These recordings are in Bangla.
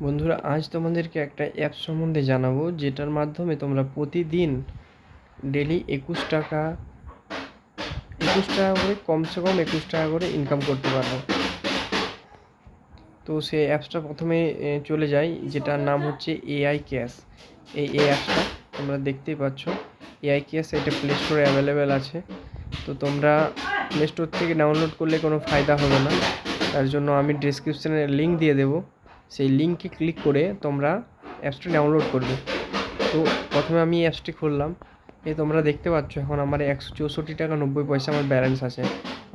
বন্ধুরা, আজ তোমাদেরকে একটা অ্যাপস সম্বন্ধে জানাবো, যেটার মাধ্যমে তোমরা প্রতিদিন ডেলি 21 টাকা করে, কমসে কম 21 টাকা করে ইনকাম করতে পারবে। তো সেই অ্যাপসটা প্রথমে চলে যাই, যেটার নাম হচ্ছে এআই ক্যাশ। এই অ্যাপসটা তোমরা দেখতেই পাচ্ছ, এআই ক্যাশ। এটা প্লে স্টোরে অ্যাভেলেবেল আছে। তো তোমরা প্লে স্টোর থেকে ডাউনলোড করলে কোনো ফায়দা হবে না, তার জন্য আমি ডিসক্রিপশানে লিঙ্ক দিয়ে দেবো। সেই লিঙ্কে ক্লিক করে তোমরা অ্যাপসটি ডাউনলোড করবে। তো প্রথমে আমি অ্যাপসটি খুললাম। তোমরা দেখতে পাচ্ছ এখন আমার 164 টাকা 90 পয়সা আমার ব্যালেন্স আছে,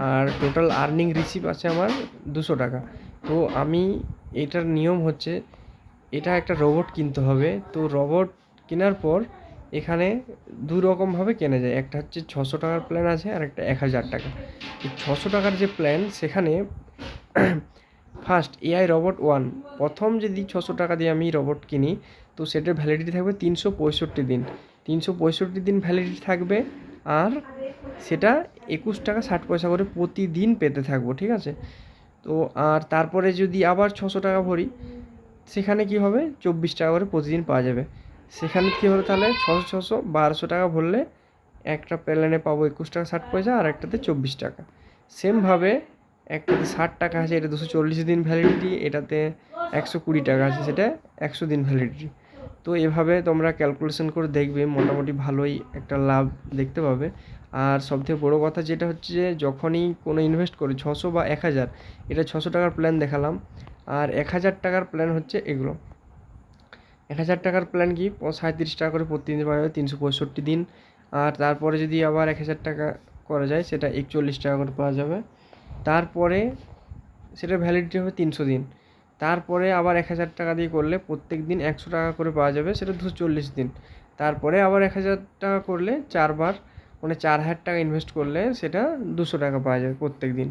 আর টোটাল আর্নিং রিসিভ আছে আমার 200 টাকা। তো আমি, এটার নিয়ম হচ্ছে, এটা একটা রোবট কিনতে হবে। তো রোবট কেনার পর এখানে দু রকমভাবে কেনা যায়। একটা হচ্ছে 600 টাকার প্ল্যান আছে, আর একটা 1000 টাকা। এই 600 টাকার যে প্ল্যান, সেখানে ফার্স্ট এআই রোবট 1, প্রথম যদি 600 টাকা দিয়ে আমি রোবট কিনি, তো সেটার ভ্যালিডিটি থাকবে 365 দিন। 365 দিন ভ্যালিডিটি থাকবে, আর সেটা 21 টাকা 60 পয়সা করে প্রতিদিন পেতে থাকবো, ঠিক আছে? তো আর তারপরে যদি আবার 600 টাকা ভরি, সেখানে কি হবে, 24 টাকা করে প্রতিদিন পাওয়া যাবে। সেখানে কী হলো তাহলে, 1200 টাকা ভরলে একটা প্ল্যানে পাবো 21 টাকা 60 পয়সা, আর একটাতে 24 টাকা। সেমভাবে একটাতে 60 টাকা আছে, এটা 240 দিন ভ্যালিডিটি, এটাতে 120 টাকা আছে, সেটা 100 দিন ভ্যালিডিটি। তো এভাবে তোমরা ক্যালকুলেশন করে দেখবে, মোটামুটি ভালোই একটা লাভ দেখতে পাবে। আর সবথেকে বড়ো কথা যেটা হচ্ছে যে, যখনই কোনো ইনভেস্ট করি 600 বা 1000, এটা 600 টাকার প্ল্যান দেখালাম, আর 1000 টাকার প্ল্যান হচ্ছে এগুলো। 1000 টাকার প্ল্যান কি, 37 টাকা করে প্রতিদিন পাওয়া যাবে 365 দিন। আর তারপরে যদি আবার 1000 টাকা করা যায়, সেটা 41 টাকা করে পাওয়া যাবে। তারপরে সেটার ভ্যালিডিটি হবে 300 দিন। তারপরে আবার 1000 টাকা দিয়ে করলে প্রত্যেক দিন 100 টাকা করে পাওয়া যাবে, সেটা 240 দিন। তারপরে আবার 1000 টাকা করলে 4 বার, মানে 4000 টাকা ইনভেস্ট করলে সেটা 200 টাকা পাওয়া যাবে প্রত্যেক দিন।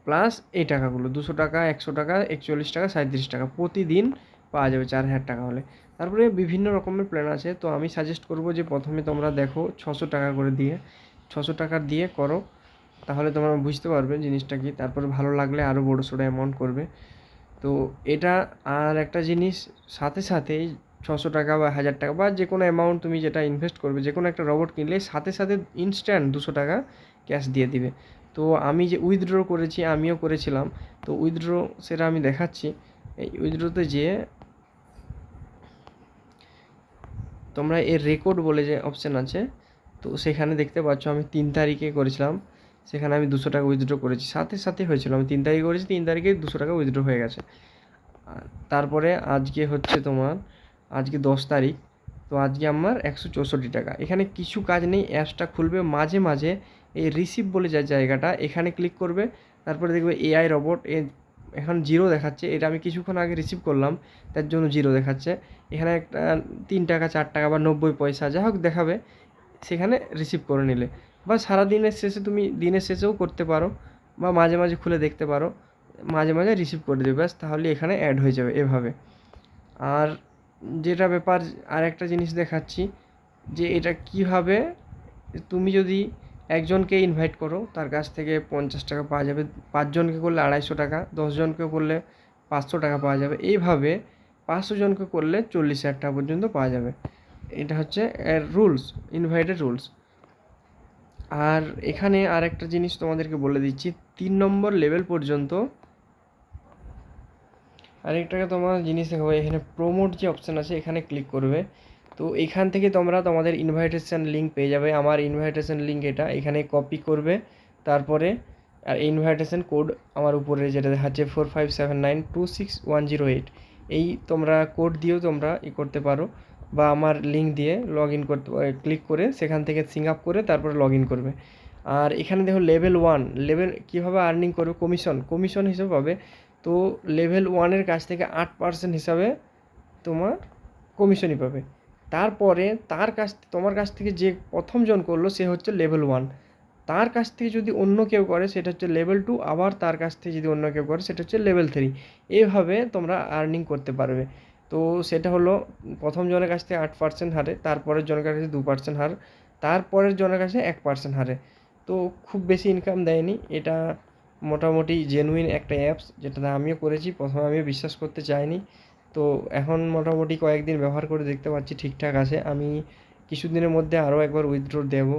প্লাস এই টাকাগুলো 200 টাকা, 100 টাকা, 41 টাকা, 37 টাকা প্রতিদিন পাওয়া যাবে 4000 টাকা হলে। তারপরে বিভিন্ন রকমের প্ল্যান আছে। তো আমি সাজেস্ট করব যে প্রথমে তোমরা দেখো 600 টাকা করে দিয়ে, 600 টাকা দিয়ে করো, তাহলে তোমরা বুঝতে পারবে জিনিসটা কি। তারপরে ভালো লাগলে আরও বড়ো সড়ো অ্যামাউন্ট করবে। তো এটা, আর একটা জিনিস, সাথে সাথেই 600 টাকা বা 1000 টাকা বা যে কোনো অ্যামাউন্ট তুমি যেটা ইনভেস্ট করবে, যে কোনো একটা রোবট কিনলে সাথে সাথে ইনস্ট্যান্ট 200 টাকা ক্যাশ দিয়ে দিবে। তো আমি যে উইথড্র করেছি, আমিও করেছিলাম। তো উইথড্র সেটা আমি দেখাচ্ছি। এই উইথড্রতে যেয়ে তোমরা এর রেকর্ড বলে যে অপশান আছে, তো সেখানে দেখতে পাচ্ছ আমি 3 তারিখে করেছিলাম। সেখানে আমি 200 টাকা উইথড্র করেছি, সাথে সাথে হয়েছিল। আমি 3 তারিখে করেছি, 3 তারিখে 200 টাকা উইথড্র হয়ে গেছে। তারপরে আজকে হচ্ছে তোমার, আজকে 10 তারিখ। তো আজকে আমার 164 টাকা। এখানে কিছু কাজ নেই, অ্যাপসটা খুলবে, মাঝে মাঝে এই রিসিভ বলে যে জায়গাটা, এখানে ক্লিক করবে। তারপরে দেখবে এআই রোবট এখন জিরো দেখাচ্ছে, এটা আমি কিছুক্ষণ আগে রিসিভ করলাম, তার জন্য জিরো দেখাচ্ছে। এখানে একটা 3 টাকা 4 টাকা বা 90 পয়সা যা হোক দেখাবে, সেখানে রিসিভ করে নিলে। বা সারাদিনের শেষে তুমি দিনের শেষেও করতে পারো, বা মাঝে মাঝে খুলে দেখতে পারো, মাঝে মাঝে রিসিভ করে দেবে, ব্যাস, তাহলে এখানে অ্যাড হয়ে যাবে এভাবে। আর যেটা ব্যাপার, আর একটা জিনিস দেখাচ্ছি, যে এটা কিভাবে, তুমি যদি একজনকে ইনভাইট করো, তার কাছ থেকে 50 টাকা পাওয়া যাবে, 5জনকে করলে 250 টাকা, 10জনকে করলে 500 টাকা পাওয়া যাবে, এইভাবে 500জনকে করলে 40,000 টাকা পর্যন্ত পাওয়া যাবে। এটা হচ্ছে এর রুলস, ইনভাইটের রুলস। আর এখানে আর একটা জিনিস তোমাদেরকে বলে দিচ্ছি, 3 নম্বর লেভেল পর্যন্ত আরেকটাকে তোমার জিনিস দেখাবো। এখানে প্রোমোট যে অপশান আছে, এখানে ক্লিক করবে। তো এখান থেকে তোমরা তোমাদের ইনভাইটেশন লিঙ্ক পেয়ে যাবে। আমার ইনভাইটেশন লিঙ্ক এটা, এখানে কপি করবে। তারপরে আর ইনভাইটেশন কোড আমার উপরে যেটা দেখাচ্ছে 45792610, এই তোমরা কোড দিয়েও তোমরা করতে পারো, বা আমার লিঙ্ক দিয়ে লগ ইন করতে, ক্লিক করে সেখান থেকে সিং আপ করে তারপরে লগ ইন করবে। আর এখানে দেখো লেভেল 1, লেভেল কীভাবে আর্নিং করবে, কমিশন হিসেবে পাবে। তো লেভেল 1-এর কাছ থেকে 8% হিসাবে তোমার কমিশনই পাবে। তারপরে তোমার কাছ থেকে যে প্রথম জন করলো, সে হচ্ছে লেভেল 1। তার কাছ থেকে যদি অন্য কেউ করে, সেটা হচ্ছে লেভেল 2। আবার তার কাছ থেকে যদি অন্য কেউ করে, সেটা হচ্ছে লেভেল 3। এইভাবে তোমরা আর্নিং করতে পারবে। তো সেটা হলো, প্রথম জনের কাছ থেকে 8% হারে, তারপরের জনের কাছে 2% হার, তারপরের জনের কাছে 1% হারে। তো খুব বেশি ইনকাম দেয়নি এটা, মোটামুটি জেনুইন একটা অ্যাপস, যেটাতে আমিও করেছি। প্রথমে আমিও বিশ্বাস করতে চাইনি, তো এখন মোটামুটি কয়েকদিন ব্যবহার করে দেখতে পাচ্ছি ঠিকঠাক আছে। আমি কিছুদিনের মধ্যে আরও একবার উইথড্র দেবো।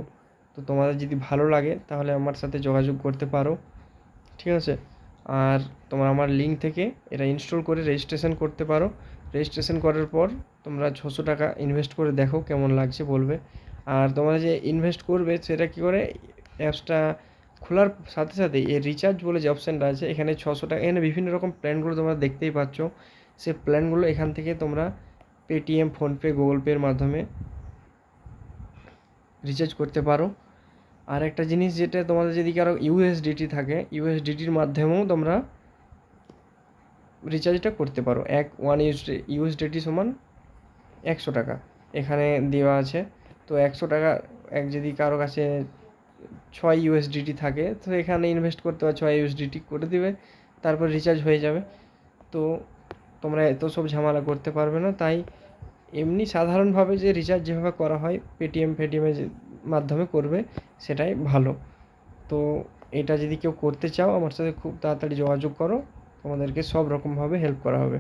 তো তোমাদের যদি ভালো লাগে তাহলে আমার সাথে যোগাযোগ করতে পারো, ঠিক আছে? আর তোমরা আমার লিঙ্ক থেকে এটা ইনস্টল করে রেজিস্ট্রেশন করতে পারো। রেজিস্ট্রেশন করার পর তোমরা 600 টাকা ইনভেস্ট করে দেখো কেমন লাগছে বলবে। আর তোমরা যে ইনভেস্ট করবে সেটা কী করে, অ্যাপসটা খোলার সাথে সাথে এই রিচার্জ বলে যে অপশানটা আছে এখানে 600 টাকা, এখানে বিভিন্ন রকম প্ল্যানগুলো তোমরা দেখতেই পাচ্ছ। সেই প্ল্যানগুলো এখান থেকে তোমরা পেটিএম, ফোনপে, গুগল পের মাধ্যমে রিচার্জ করতে পারো। আর একটা জিনিস, যেটা তোমাদের যদি কারো ইউএসডিটি থাকে, ইউএসডিটির মাধ্যমেও তোমরা রিচার্জটা করতে পারো। ওয়ান ইউএসডিটি সমান 100 টাকা এখানে দেওয়া আছে। তো 100 টাকা যদি কারো কাছে 6 ইউএসডিটি থাকে তো এখানে ইনভেস্ট করতে পারো, 6 ইউএসডিটি করে দিবে, তারপর রিচার্জ হয়ে যাবে। তো তোমরা এত সব ঝামেলা করতে পারবে না। তাই এমনি সাধারণভাবে যে রিচার্জ যেভাবে করা হয় ফেটিএমের মাধ্যমে করবে, সেটাই ভালো। তো এটা যদি কেউ করতে চাও আমার সাথে খুব তাড়াতাড়ি যোগাযোগ করো, তোমাদেরকে সব রকমভাবে হেল্প করা হবে।